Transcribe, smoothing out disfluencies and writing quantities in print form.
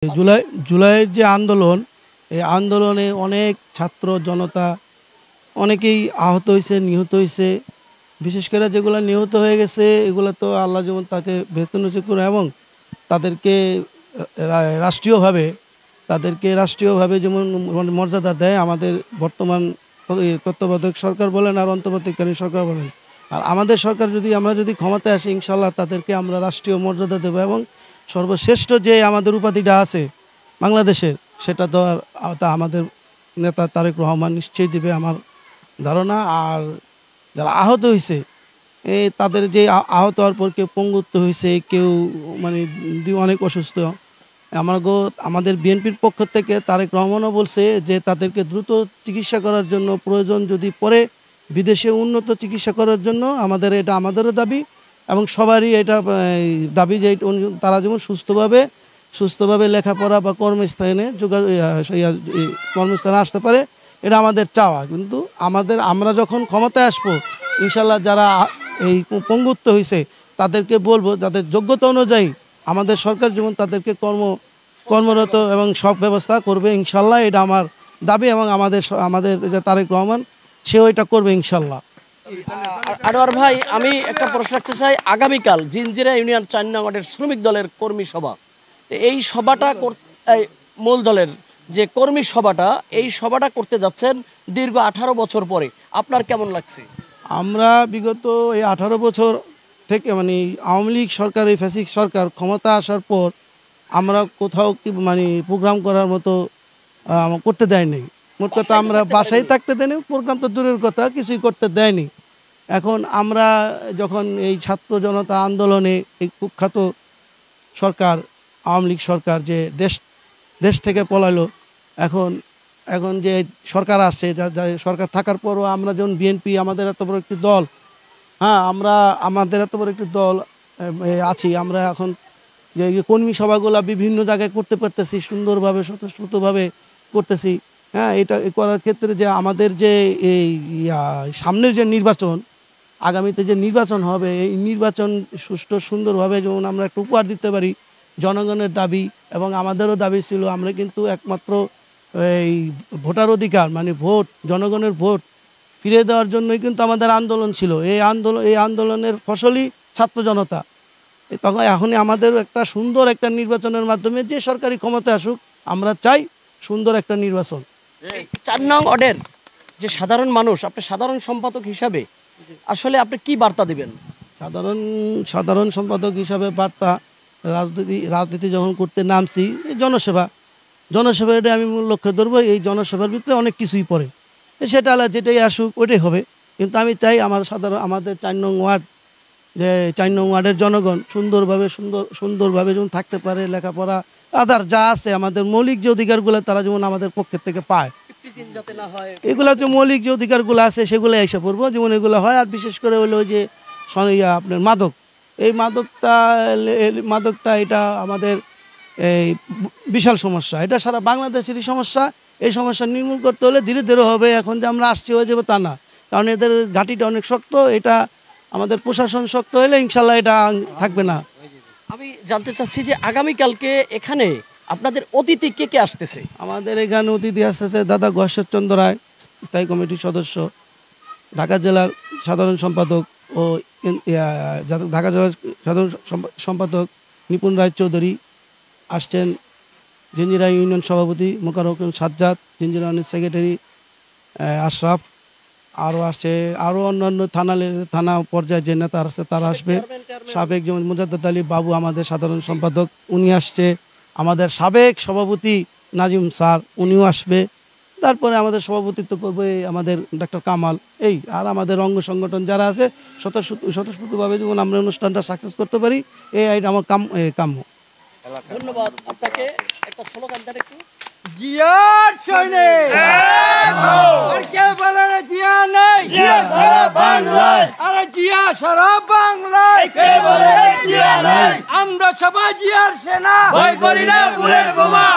জুলাই জুলাইয়ের যে আন্দোলন, এই আন্দোলনে অনেক ছাত্র জনতা অনেকেই আহত হয়েছে, নিহত হয়েছে। বিশেষ করে যেগুলো নিহত হয়ে গেছে এগুলো তো আল্লাহ যেমন তাকে বেহেশত নসিব করে এবং তাদেরকে রাষ্ট্রীয়ভাবে যেমন মর্যাদা দেয় আমাদের বর্তমান তত্ত্বাবধায়ক সরকার বলেন আর অন্তর্বর্তীকালীন সরকার বলেন। আর আমাদের সরকার আমরা যদি ক্ষমতায় আসি ইনশাল্লাহ তাদেরকে আমরা রাষ্ট্রীয় মর্যাদা দেবো এবং সর্বশ্রেষ্ঠ যে আমাদের উপাধিটা আছে বাংলাদেশের সেটা তো তা আমাদের নেতা তারেক রহমান নিশ্চয়ই দেবে আমার ধারণা। আর যারা আহত হয়েছে তাদের যে আহত হওয়ার পর কেউ পঙ্গুত্ব হয়েছে, কেউ মানে অনেক অসুস্থ, আমাদের বিএনপির পক্ষ থেকে তারেক রহমানও বলছে যে তাদেরকে দ্রুত চিকিৎসা করার জন্য প্রয়োজন যদি পরে বিদেশে উন্নত চিকিৎসা করার জন্য আমাদেরও দাবি এবং সবারই এটা দাবি যে তারা যেমন সুস্থভাবে লেখাপড়া বা কর্মস্থানে কর্মস্থানে আসতে পারে, এটা আমাদের চাওয়া। কিন্তু আমরা যখন ক্ষমতায় আসবো ইনশাল্লাহ যারা এই পঙ্গুত্ব হয়েছে তাদেরকে বলবো যাদের যোগ্যতা অনুযায়ী আমাদের সরকার যেমন তাদেরকে কর্মরত এবং সব ব্যবস্থা করবে ইনশাল্লাহ, এটা আমার দাবি এবং আমাদের যে তারেক রহমান সেও এটা করবে ইনশাল্লাহ। আনোয়ার ভাই, আমি একটা প্রশ্ন রাখতে চাই। আগামীকাল জিঞ্জিরা ইউনিয়ন ৪ নং ওয়ার্ডের শ্রমিক দলের কর্মী সভা, এই সভাটা মূল দলের যে কর্মী সভাটা, এই সভাটা করতে যাচ্ছেন দীর্ঘ 18 বছর পরে, আপনার কেমন লাগছে? আমরা বিগত এই 18 বছর থেকে মানে আওয়ামী লীগ সরকার, এই ফ্যাসিক সরকার ক্ষমতা আসার পর আমরা কোথাও মানে প্রোগ্রাম করার মতো করতে দেয়নি। মোট কথা আমরা বাসায় থাকতে দেয়নি, প্রোগ্রাম তো দূরের কথা, কিছুই করতে দেয়নি। এখন আমরা যখন এই ছাত্র জনতা আন্দোলনে এই কুখ্যাত সরকার আওয়ামী লীগ সরকার যে দেশ থেকে পলালো, এখন যে সরকার আসছে, সরকার থাকার পরও আমরা যেমন বিএনপি আমাদের এত বড় একটি দল, আমাদের এত বড় একটি দল আছি, আমরা এখন যে কর্মী সভাগুলো বিভিন্ন জায়গায় করতে পারতেছি, সুন্দরভাবে স্বতঃস্ফূর্তভাবে করতেছি। এটা করার ক্ষেত্রে যে আমাদের যে এই সামনের যে নির্বাচন, আগামীতে যে নির্বাচন হবে, এই নির্বাচন সুষ্ঠু সুন্দরভাবে যেমন আমরা একটু উপহার দিতে পারি, জনগণের দাবি এবং আমাদেরও দাবি ছিল। আমরা কিন্তু একমাত্র এই ভোটার অধিকার মানে জনগণের ভোট ফিরিয়ে দেওয়ার জন্যই কিন্তু আমাদের আন্দোলন ছিল। এই আন্দোলনের ফসলই ছাত্র জনতা। তখন এখনই আমাদের একটা সুন্দর একটা নির্বাচনের মাধ্যমে যে সরকারি ক্ষমতা আসুক, আমরা চাই সুন্দর একটা নির্বাচন। ৪ নং ওয়ার্ডের যে সাধারণ মানুষ, আপনি সাধারণ সম্পাদক হিসাবে আসলে আপনি কি বার্তা দিবেন? সাধারণ সম্পাদক হিসাবে বার্তা, রাজনীতি যখন করতে নামছি, জনসেবা এটা আমি মূল লক্ষ্য ধরবো। এই জনসেবার ভিতরে অনেক কিছুই পড়ে, সেটা যেটাই আসুক ওইটাই হবে। কিন্তু আমি চাই আমাদের ৪ নং ওয়ার্ডের জনগণ সুন্দরভাবে যেমন থাকতে পারে, লেখাপড়া আদার যা আছে আমাদের মৌলিক যে অধিকারগুলো তারা যেমন আমাদের পক্ষের থেকে পায়, এগুলা যে মৌলিক যে অধিকারগুলো আছে সেগুলো এসে পড়বো যেমন এগুলো হয়। আর বিশেষ করে হলো যে আপনার এই মাদকটা এটা আমাদের এই বিশাল সমস্যা, এটা সারা বাংলাদেশেরই সমস্যা। এই সমস্যা নির্মূল করতে হলে ধীরে ধীরে হবে। এখন যে আমরা আসছি হয়ে যাবো তা না, কারণ এদের ঘাঁটিটা অনেক শক্ত। এটা আমাদের প্রশাসন শক্ত হলে ইনশাল্লাহ এটা থাকবে না। আমি জানতে চাচ্ছি যে আগামীকালকে এখানে আপনাদের অতিথি কে আসতেছে? আমাদের এখানে অতিথি আসতেছে দাদা গয়েশ্বরচন্দ্র রায়, স্থায়ী কমিটির সদস্য, ঢাকা জেলার সাধারণ সম্পাদক ও ঢাকা জেলার সাধারণ সম্পাদক নিপুণ রায় চৌধুরী আসছেন, জিঞ্জিরা ইউনিয়ন সভাপতি মোকাররম হোসেন সাজ্জাদ, জিঞ্জিরা ইউনিয়ন সেক্রেটারি আশরাফ, আরও অন্যান্য থানা পর্যায়ে যে নেতা আছে তারা আসবে। সাবেক যেমন মুজাদ্দেদ আলী বাবু আমাদের সাধারণ সম্পাদক, উনি আসছে। আমাদের সাবেক সভাপতি নাজিম স্যার, উনিও আসবে। তারপরে আমাদের সভাপতিত্ব করবে আমাদের ডক্টর কামাল। আর আমাদের অঙ্গ সংগঠন যারা আছে স্বতঃস্ফূর্তভাবে যেমন আমরা অনুষ্ঠানটা সাকসেস করতে পারি, এই আমার কাম্য। ধন্যবাদ আপনাকে। একটা স্লোগান দেন একটু। জিয়ার সৈনিক, আর কে বলে জিয়া নাই? জিয়া সারা বাংলায়, আরে জিয়া সারা বাংলায়, কে বলে জিয়া নাই? আমরা সবাই জিয়ার সেনা, ভয় করি না ফুলের বোমা।